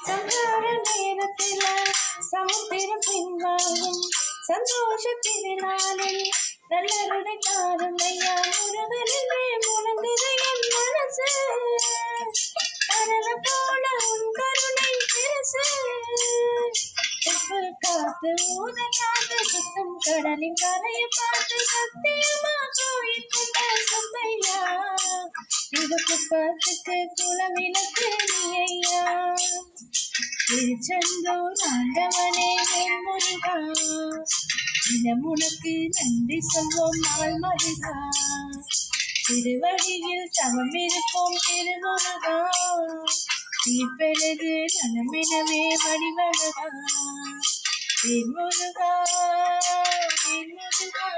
சங்கார நேரத்தில சமுத்திரம் பின்வாங்கும் சந்தோஷ திருநாளில் நல்லருடை தாரும் ஐயா முருகனிலே முழங்குது என் மனசு கடல போல உன் கருணை பெருசு உப்பு காத்து ஊத காத்து சுத்தும் கடலின் கரையை பார்த்து சத்தியமா கோயில் கொண்ட சுப்பையா இந்த குப்பத்துக்கு குலவிளக்கு நீ ஐயா திருச்செந்தூர் ஆண்டவனே முருகா தினம் உனக்கு நன்றி சொல்வோம் நாள் மருகா திருவடியில் தவம் இருப்போம் திருமுருகா தீப்பெருகு நலமெனவே வடிவழகா திருமுருகா திருமுருகா